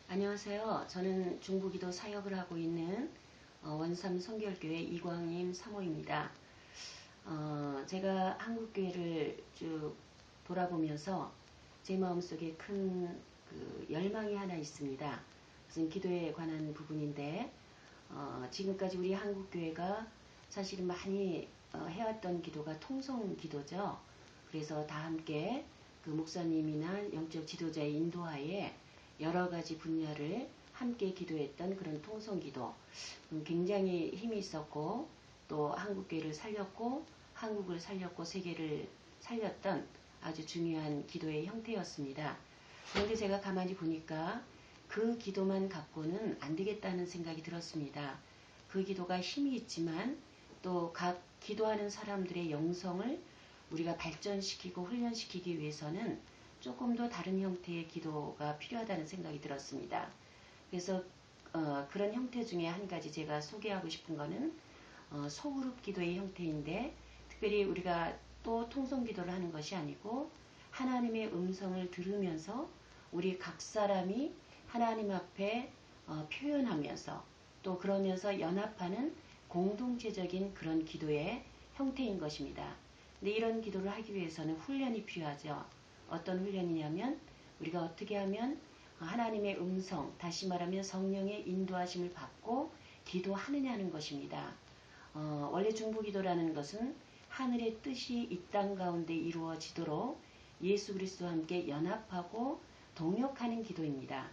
안녕하세요. 저는 중부기도 사역을 하고 있는 원삼 성결교회 이광임 사모입니다. 제가 한국교회를 쭉 돌아보면서 제 마음속에 큰 열망이 하나 있습니다. 그것은 기도에 관한 부분인데 지금까지 우리 한국교회가 사실은 많이 해왔던 기도가 통성기도죠. 그래서 다 함께 그 목사님이나 영적 지도자의 인도하에 여러 가지 분야를 함께 기도했던 그런 통성기도, 굉장히 힘이 있었고 또 한국교회를 살렸고 한국을 살렸고 세계를 살렸던 아주 중요한 기도의 형태였습니다. 그런데 제가 가만히 보니까 그 기도만 갖고는 안 되겠다는 생각이 들었습니다. 그 기도가 힘이 있지만 또 각 기도하는 사람들의 영성을 우리가 발전시키고 훈련시키기 위해서는 조금 더 다른 형태의 기도가 필요하다는 생각이 들었습니다. 그래서 그런 형태 중에 한 가지 제가 소개하고 싶은 거는 소그룹 기도의 형태인데, 특별히 우리가 또 통성 기도를 하는 것이 아니고 하나님의 음성을 들으면서 우리 각 사람이 하나님 앞에 표현하면서 또 그러면서 연합하는 공동체적인 그런 기도의 형태인 것입니다. 근데 이런 기도를 하기 위해서는 훈련이 필요하죠. 어떤 훈련이냐면 우리가 어떻게 하면 하나님의 음성, 다시 말하면 성령의 인도하심을 받고 기도하느냐는 것입니다. 원래 중보기도라는 것은 하늘의 뜻이 이 땅 가운데 이루어지도록 예수 그리스도와 함께 연합하고 동역하는 기도입니다.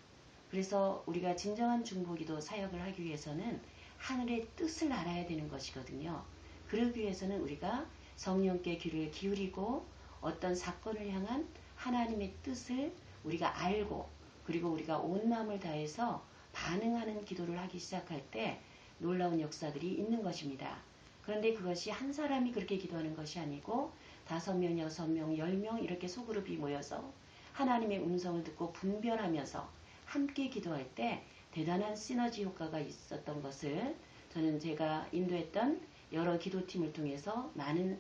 그래서 우리가 진정한 중보기도 사역을 하기 위해서는 하늘의 뜻을 알아야 되는 것이거든요. 그러기 위해서는 우리가 성령께 귀를 기울이고 어떤 사건을 향한 하나님의 뜻을 우리가 알고, 그리고 우리가 온 마음을 다해서 반응하는 기도를 하기 시작할 때 놀라운 역사들이 있는 것입니다. 그런데 그것이 한 사람이 그렇게 기도하는 것이 아니고 5명, 6명, 10명 이렇게 소그룹이 모여서 하나님의 음성을 듣고 분별하면서 함께 기도할 때 대단한 시너지 효과가 있었던 것을 저는 제가 인도했던 여러 기도팀을 통해서 많은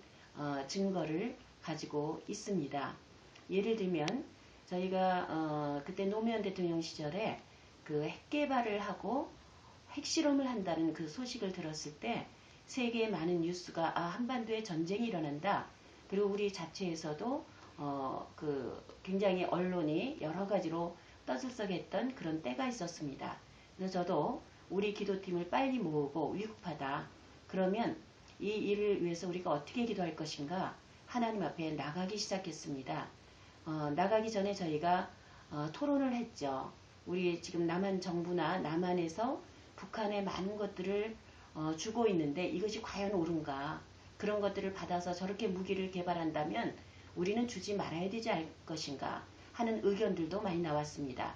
증거를 가지고 있습니다. 예를 들면 저희가 그때 노무현 대통령 시절에 그 핵개발을 하고 핵실험을 한다는 그 소식을 들었을 때 세계의 많은 뉴스가 한반도에 전쟁이 일어난다. 그리고 우리 자체에서도 굉장히 언론이 여러 가지로 떠들썩했던 그런 때가 있었습니다. 그래서 저도 우리 기도팀을 빨리 모으고 위급하다. 그러면 이 일을 위해서 우리가 어떻게 기도할 것인가 하나님 앞에 나가기 시작했습니다. 나가기 전에 저희가 토론을 했죠. 우리 지금 남한 정부나 남한에서 북한에 많은 것들을 주고 있는데 이것이 과연 옳은가? 그런 것들을 받아서 저렇게 무기를 개발한다면 우리는 주지 말아야 되지 않을 것인가 하는 의견들도 많이 나왔습니다.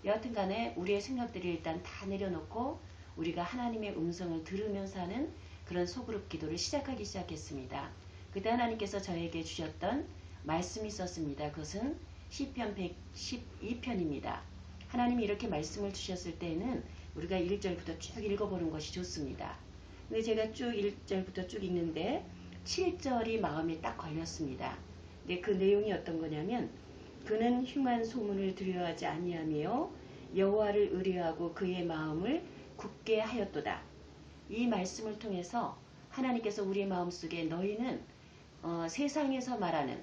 여하튼 간에 우리의 생각들을 일단 다 내려놓고 우리가 하나님의 음성을 들으면서 하는 그런 소그룹 기도를 시작했습니다. 그때 하나님께서 저에게 주셨던 말씀이 있었습니다. 그것은 시편 112편입니다. 하나님이 이렇게 말씀을 주셨을 때에는 우리가 1절부터 쭉 읽어보는 것이 좋습니다. 근데 제가 쭉 1절부터 쭉 읽는데 7절이 마음에 딱 걸렸습니다. 근데 그 내용이 어떤 거냐면 그는 흉한 소문을 두려워하지 아니하며 여호와를 의뢰하고 그의 마음을 굳게 하였도다. 이 말씀을 통해서 하나님께서 우리의 마음속에 너희는 세상에서 말하는,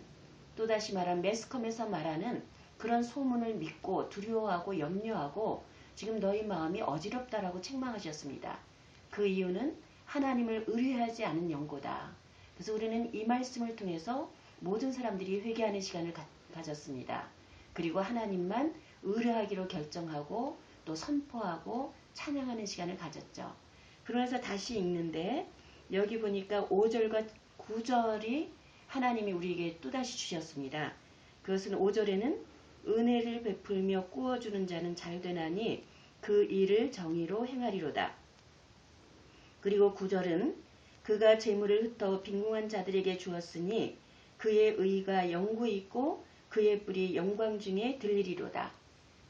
또다시 말하면 매스컴에서 말하는 그런 소문을 믿고 두려워하고 염려하고 지금 너희 마음이 어지럽다라고 책망하셨습니다. 그 이유는 하나님을 의뢰하지 않은 연고다. 그래서 우리는 이 말씀을 통해서 모든 사람들이 회개하는 시간을 가졌습니다. 그리고 하나님만 의뢰하기로 결정하고 또 선포하고 찬양하는 시간을 가졌죠. 그러면서 다시 읽는데 여기 보니까 5절과 9절이 하나님이 우리에게 또다시 주셨습니다. 그것은 5절에는 은혜를 베풀며 꾸어주는 자는 잘되나니 그 일을 정의로 행하리로다. 그리고 9절은 그가 재물을 흩어 빈궁한 자들에게 주었으니 그의 의가 영구히 있고 그의 뿔이 영광 중에 들리리로다.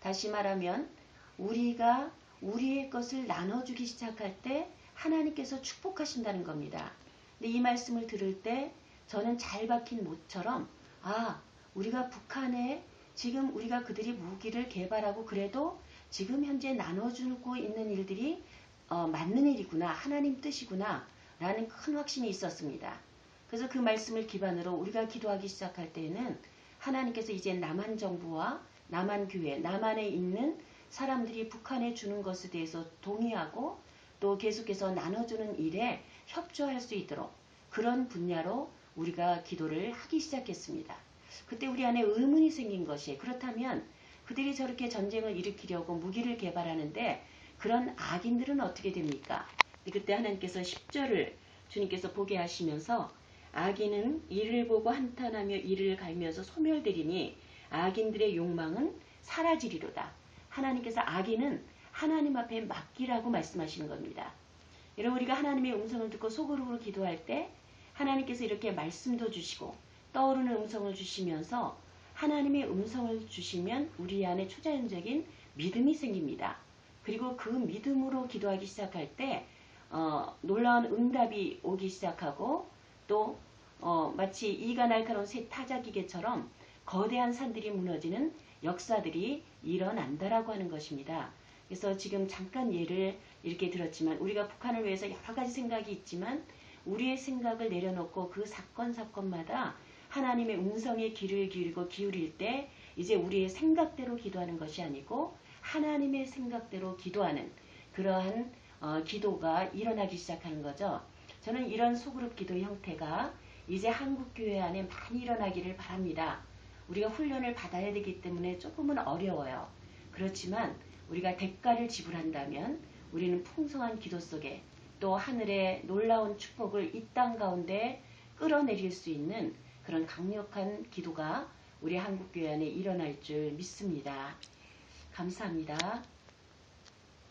다시 말하면 우리가 우리의 것을 나눠주기 시작할 때 하나님께서 축복하신다는 겁니다. 근데 이 말씀을 들을 때 저는 잘 박힌 못처럼 우리가 북한에 지금 우리가 그들이 무기를 개발하고 그래도 지금 현재 나눠주고 있는 일들이 맞는 일이구나. 하나님 뜻이구나. 라는 큰 확신이 있었습니다. 그래서 그 말씀을 기반으로 우리가 기도하기 시작할 때에는 하나님께서 이제 남한 정부와 남한 교회, 남한에 있는 사람들이 북한에 주는 것에 대해서 동의하고 또 계속해서 나눠주는 일에 협조할 수 있도록 그런 분야로 우리가 기도를 하기 시작했습니다. 그때 우리 안에 의문이 생긴 것이 그렇다면 그들이 저렇게 전쟁을 일으키려고 무기를 개발하는데 그런 악인들은 어떻게 됩니까? 그때 하나님께서 10절을 주님께서 보게 하시면서 악인은 이를 보고 한탄하며 이를 갈면서 소멸되리니 악인들의 욕망은 사라지리로다. 하나님께서 악인은 하나님 앞에 맡기라고 말씀하시는 겁니다. 여러분 우리가 하나님의 음성을 듣고 소그룹으로 기도할 때 하나님께서 이렇게 말씀도 주시고 떠오르는 음성을 주시면서 하나님의 음성을 주시면 우리 안에 초자연적인 믿음이 생깁니다. 그리고 그 믿음으로 기도하기 시작할 때 놀라운 응답이 오기 시작하고 또 마치 이가 날카로운 새 타작기계처럼 거대한 산들이 무너지는 역사들이 일어난다라고 하는 것입니다. 그래서 지금 잠깐 예를 이렇게 들었지만 우리가 북한을 위해서 여러 가지 생각이 있지만 우리의 생각을 내려놓고 그 사건마다 하나님의 음성에 귀를 기울일 때 이제 우리의 생각대로 기도하는 것이 아니고 하나님의 생각대로 기도하는 그러한 기도가 일어나기 시작하는 거죠. 저는 이런 소그룹 기도 형태가 이제 한국교회 안에 많이 일어나기를 바랍니다. 우리가 훈련을 받아야 되기 때문에 조금은 어려워요. 그렇지만 우리가 대가를 지불한다면 우리는 풍성한 기도 속에 또 하늘의 놀라운 축복을 이 땅 가운데 끌어내릴 수 있는 그런 강력한 기도가 우리 한국교회 안에 일어날 줄 믿습니다. 감사합니다.